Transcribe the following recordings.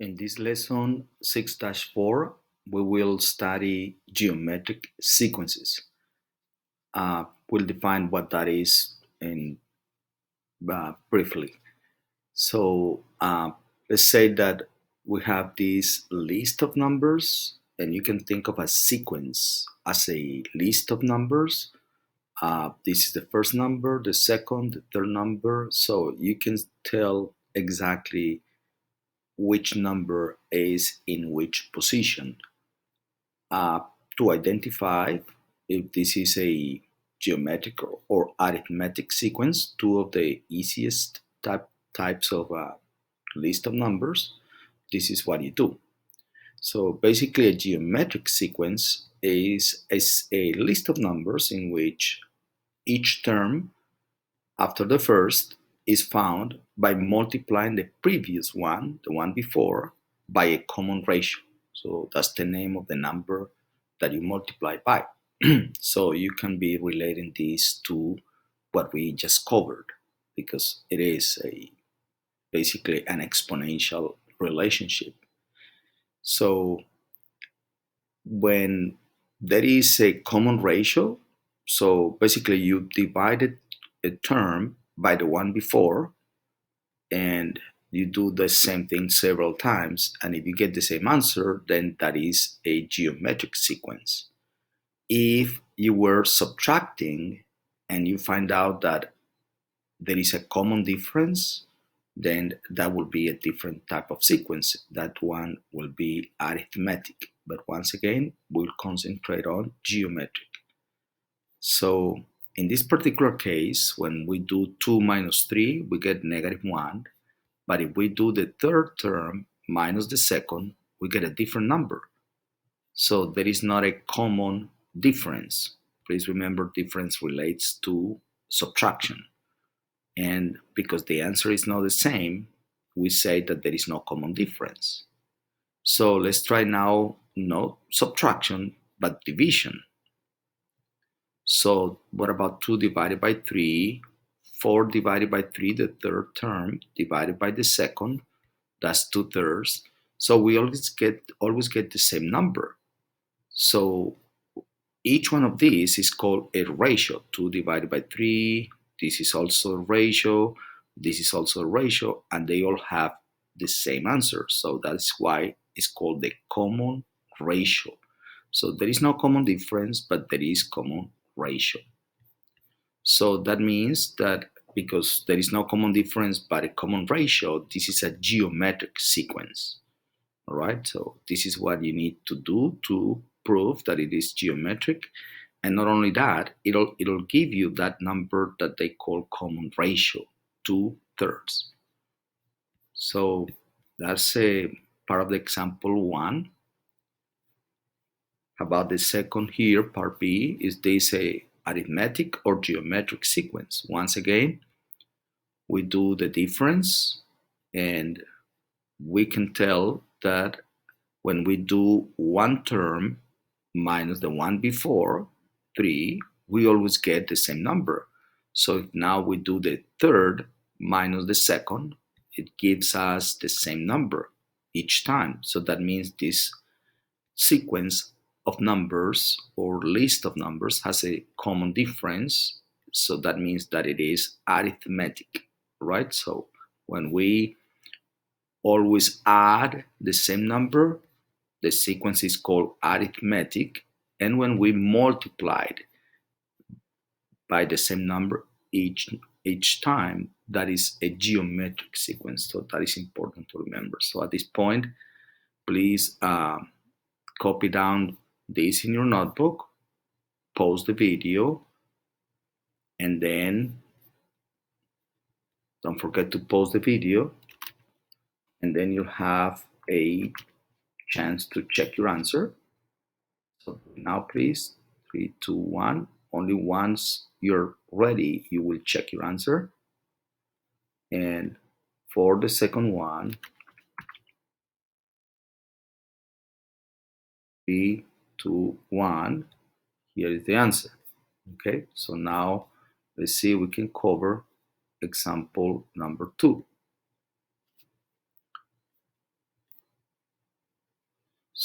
In this lesson 6-4, we will study geometric sequences. We'll define what that is in briefly. So let's say that we have this list of numbers, and you can think of a sequence as a list of numbers. This is the first number, the second, the third number. So you can tell exactly which number is in which position. uh, to identify if this is a geometric or arithmetic sequence, two of the easiest types of list of numbers. This is what you do. So basically, a geometric sequence is a list of numbers in which each term after the first is found by multiplying the previous one, the one before, by a common ratio. So that's the name of the number that you multiply by. So you can be relating this to what we just covered because it is basically an exponential relationship. So when there is a common ratio, so basically you divided a term by the one before, and you do the same thing several times, and if you get the same answer, then that is a geometric sequence. If you were subtracting and you find out that there is a common difference, then that will be a different type of sequence. That one will be arithmetic. But once again, we'll concentrate on geometric. So in this particular case, when we do 2 minus 3, we get -1. But if we do the third term minus the second, we get a different number. So there is not a common difference. Please remember, difference relates to subtraction. And because the answer is not the same, we say that there is no common difference. So let's try now not subtraction, but division. So what about 2 divided by 3? 4 divided by 3, the third term, divided by the second, that's 2/3. So we always get the same number. So each one of these is called a ratio. 2 divided by 3, this is also a ratio, this is also a ratio, and they all have the same answer. So that's why it's called the common ratio. So there is no common difference, but there is common ratio. So that means that because there is no common difference but a common ratio, this is a geometric sequence. All right, so this is what you need to do to prove that it is geometric. And not only that, it'll give you that number that they call common ratio, 2/3. So that's a part of the example one. About the second here, part B, is this a arithmetic or geometric sequence? Once again, we do the difference, and we can tell that when we do one term minus the one before, 3, we always get the same number. So if now we do the third minus the second, it gives us the same number each time. So that means this sequence of numbers or list of numbers has a common difference. So that means that it is arithmetic, right? So when we always add the same number, the sequence is called arithmetic. And when we multiplied by the same number each time, that is a geometric sequence. So that is important to remember. So at this point, please copy down this in your notebook, pause the video, and then don't forget to pause the video, and then you have a chance to check your answer. So now please, 3, 2, 1. Only once you're ready, you will check your answer. And for the second one, 3, 2, 1, here is the answer. Okay, so now let's see if we can cover example number 2.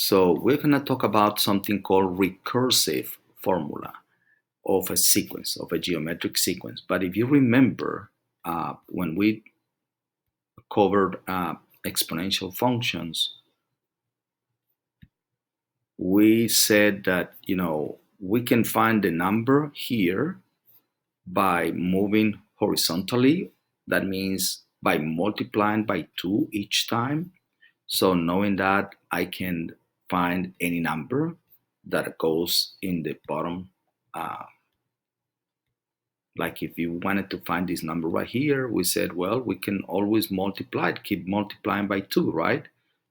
So we're going to talk about something called recursive formula of a sequence, of a geometric sequence. But if you remember, when we covered exponential functions, we said that, we can find the number here by moving horizontally. That means by multiplying by 2 each time. So knowing that, I can find any number that goes in the bottom. Like if you wanted to find this number right here, we said, well, we can always multiply it, keep multiplying by 2, right?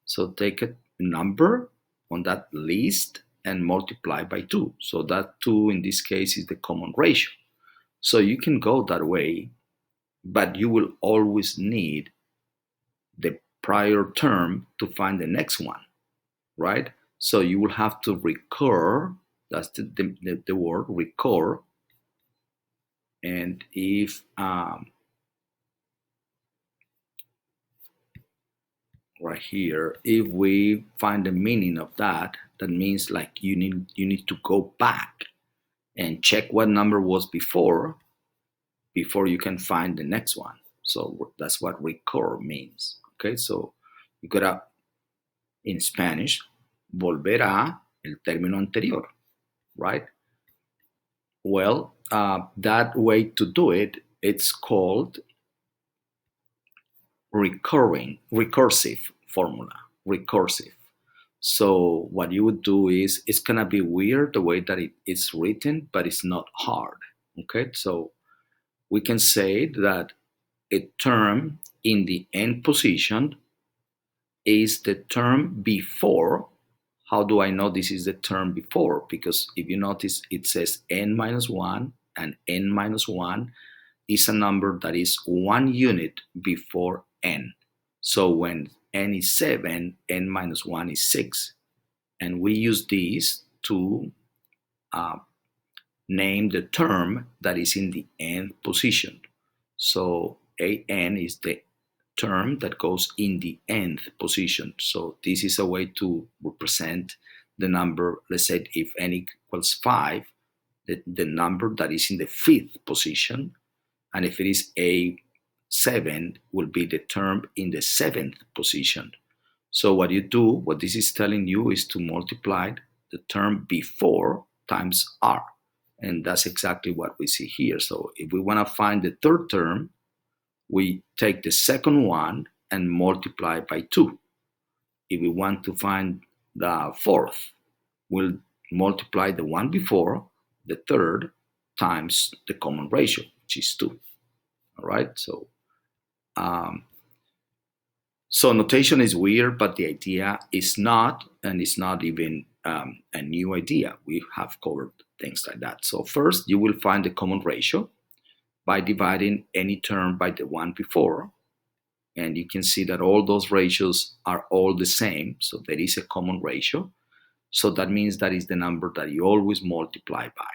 So take a number on that list and multiply by 2. So that 2 in this case is the common ratio. So you can go that way, but you will always need the prior term to find the next one, right? So you will have to recur. That's the word recur. And if right here, if we find the meaning of that, that means like you need to go back and check what number was before you can find the next one. So that's what recur means. Okay, so you gotta, in Spanish, volver a el término anterior, right? Well, that way to do it, it's called recursive formula, recursive. So what you would do is, it's gonna be weird the way that it's written, but it's not hard. Okay, so we can say that a term in the n position is the term before. How do I know this is the term before? Because if you notice, it says n minus 1, and n minus 1 is a number that is 1 unit before n. So when n is 7, n minus 1 is 6. And we use these to uh, name the term that is in the nth position. So an is the term that goes in the nth position. So this is a way to represent the number. Let's say if n equals 5, the number that is in the fifth position. And if it is a7, will be the term in the seventh position. So what you do, what this is telling you, is to multiply the term before times r. And that's exactly what we see here. So if we want to find the third term, we take the second one and multiply by 2. If we want to find the fourth, we'll multiply the one before, the third, times the common ratio, which is 2. All right, um, so notation is weird, but the idea is not, and it's not even a new idea. We have covered things like that. So first, you will find the common ratio by dividing any term by the one before. And you can see that all those ratios are all the same. So there is a common ratio. So that means that is the number that you always multiply by,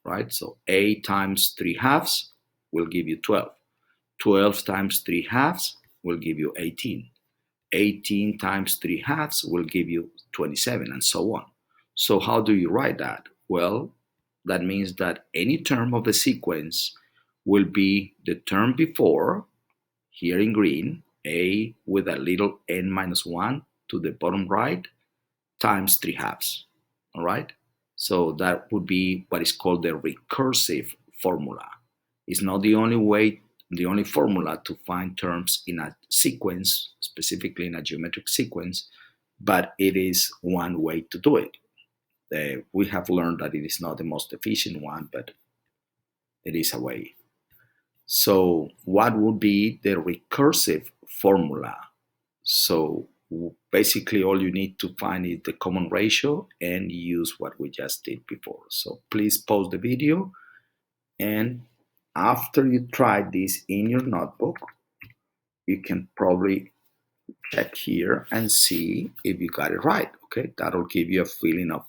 right? So a times 3 halves will give you 12. 12 times 3 halves will give you 18. 18 times 3 halves will give you 27, and so on. So how do you write that? Well, that means that any term of the sequence will be the term before, here in green, a with a little n minus 1 to the bottom right, times 3 halves. All right? So that would be what is called the recursive formula. It's not the only way, the only formula to find terms in a sequence, specifically in a geometric sequence, but it is one way to do it. We have learned that it is not the most efficient one, but it is a way. So what would be the recursive formula? So basically all you need to find is the common ratio and use what we just did before. So please pause the video, and after you try this in your notebook, you can probably check here and see if you got it right. Okay, that'll give you a feeling of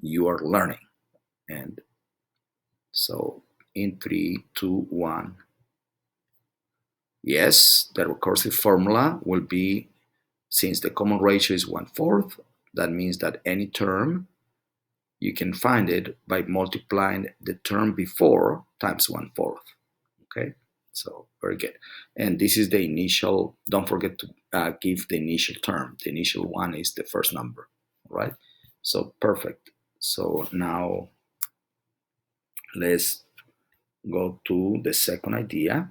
you are learning. And so in 3, 2, 1. Yes, the recursive formula will be, since the common ratio is 1/4, That means that any term, you can find it by multiplying the term before times 1/4. Okay, so very good. And this is the initial, don't forget to give the initial term. The initial one is the first number, all right? So perfect. So now let's go to the second idea.